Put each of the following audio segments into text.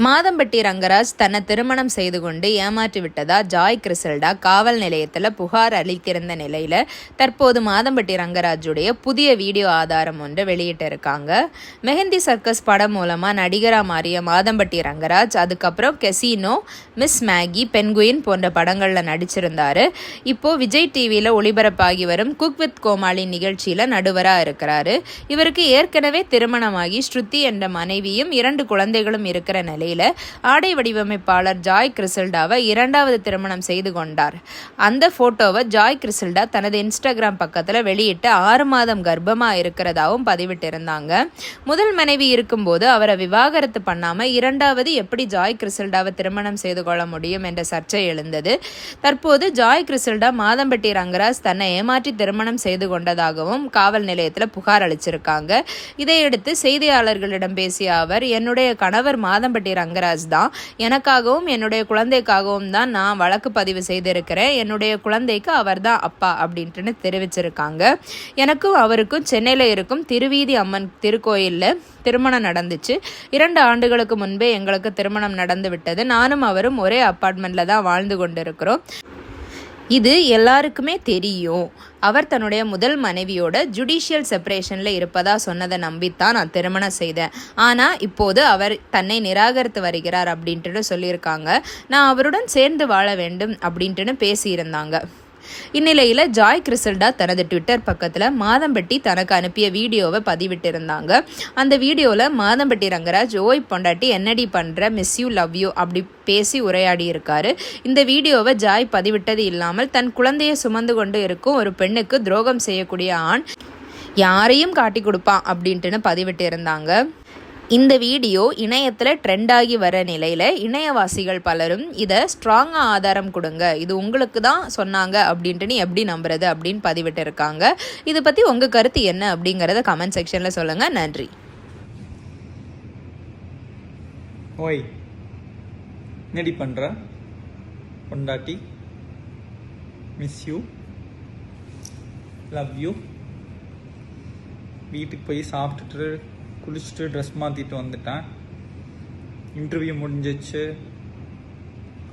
மாதம்பட்டி ரங்கராஜ் தன்னை திருமணம் செய்து கொண்டு ஏமாற்றி விட்டதா ஜாய் கிறிசல்டா காவல் நிலையத்தில் புகார் அளித்திருந்த நிலையில் தற்போது மாதம்பட்டி ரங்கராஜுடைய புதிய வீடியோ ஆதாரம் ஒன்று வெளியிட்டிருக்காங்க. மெஹந்தி சர்க்கஸ் படம் மூலமாக நடிகராக மாறிய மாதம்பட்டி ரங்கராஜ் அதுக்கப்புறம் கெசினோ, மிஸ் மேகி, பென்குயின் போன்ற படங்களில் நடிச்சிருந்தார். இப்போது விஜய் டிவியில் ஒளிபரப்பாகி வரும் குக் வித் கோமாளி நிகழ்ச்சியில் நடுவராக இருக்கிறாரு. இவருக்கு ஏற்கனவே திருமணமாகி ஸ்ருதி என்ற மனைவியும் 2 குழந்தைகளும் இருக்கிற நிலை ஆடை வடிவமைப்பாளர் ஜாய் கிறிசல்டாவை 2வது திருமணம் செய்து கொண்டார். அந்த போட்டோவை ஜாய் கிறிசல்டா தனது இன்ஸ்டாகிராம் பக்கத்தில் வெளியிட்டு 6 மாதம் கர்ப்பமா இருக்கிறதாவும் பதிவிட்டிருந்தாங்க. முதல் மனைவி இருக்கும்போது அவரை விவாகரத்து பண்ணாம 2வது எப்படி ஜாய் கிறிசல்டாவை திருமணம் செய்து கொள்ள முடியும் என்ற சர்ச்சை எழுந்தது. தற்போது ஜாய் கிறிசல்டா மாதம்பட்டி ரங்கராஜ் தன்னை ஏமாற்றி திருமணம் செய்து கொண்டதாகவும் காவல் நிலையத்தில் புகார் அளிச்சிருக்காங்க. இதையடுத்து செய்தியாளர்களிடம் பேசிய அவர், என்னுடைய கணவர் மாதம்பட்டி ரங்கராஜ் தான், எனக்காகவும் என்னுடைய குழந்தைக்காகவும் தான் நான் வழக்கு பதிவு செய்திருக்கிறேன். என்னுடைய குழந்தைக்கு அவர் தான் அப்பா அப்படின்ட்டு தெரிவிச்சிருக்காங்க. எனக்கும் அவருக்கும் சென்னையில் இருக்கும் திருவீதி அம்மன் திருக்கோயிலில் திருமணம் நடந்துச்சு. 2 ஆண்டுகளுக்கு முன்பே எங்களுக்கு திருமணம் நடந்து விட்டது. நானும் அவரும் ஒரே அப்பார்ட்மெண்ட்ல தான் வாழ்ந்து கொண்டிருக்கிறோம். இது எல்லாருக்குமே தெரியும். அவர் தன்னுடைய முதல் மனைவியோட ஜுடிஷியல் செப்பரேஷனில் இருப்பதா சொன்னதை நம்பித்தான் நான் திருமணம் செய்தேன். ஆனால் இப்போது அவர் தன்னை நிராகரித்து வருகிறார் அப்படின்ட்டு சொல்லியிருக்காங்க. நான் அவருடன் சேர்ந்து வாழ வேண்டும் அப்படின்ட்டு பேசியிருந்தாங்க. இந்நிலையில் ஜாய் கிறிசல்டா தனது ட்விட்டர் பக்கத்தில் மாதம்பட்டி தனக்கு அனுப்பிய வீடியோவை பதிவிட்டிருந்தாங்க. அந்த வீடியோவில் மாதம்பட்டி ரங்கராஜ், ஓய் பொண்டாட்டி என்னடி பண்ணுற, மிஸ் யூ, லவ் யூ அப்படி பேசி உரையாடி இருக்காரு. இந்த வீடியோவை ஜாய் பதிவிட்டது இல்லாமல் தன் குழந்தையை சுமந்து கொண்டு இருக்கும் ஒரு பெண்ணுக்கு துரோகம் செய்யக்கூடிய ஆண் யாரையும் காட்டி கொடுப்பான் அப்படின்ட்டு பதிவிட்டு இருந்தாங்க. இந்த வீடியோ இணையத்தில் ட்ரெண்ட் ஆகி வர நிலையில் இணையவாசிகள் பலரும் இதை ஸ்ட்ராங்காக ஆதாரம் கொடுங்க, இது உங்களுக்கு தான் சொன்னாங்க அப்படின்ட்டு நீ எப்படி நம்புறது அப்படின்னு பதிவிட்டு இருக்காங்க. இதை பற்றி உங்கள் கருத்து என்ன அப்படிங்கிறத கமெண்ட் செக்ஷனில் சொல்லுங்கள். நன்றி. ஓய் என்னடி பண்ணுற பொண்டாட்டி, மிஸ் யூ, லவ் யூ. வீட்டுக்கு போய் சாப்பிட்டுட்டு குளிச்சுட்டு ட்ரெஸ் மாற்றிட்டு வந்துட்டேன். இன்டர்வியூ முடிஞ்சிச்சு.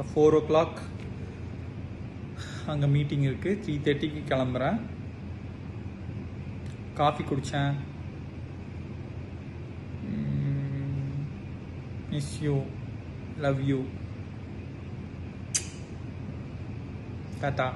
4 o'clock அங்கே மீட்டிங் இருக்குது. 3:30க்கு கிளம்புறேன். காஃபி குடித்தேன். Miss you, love you, tata.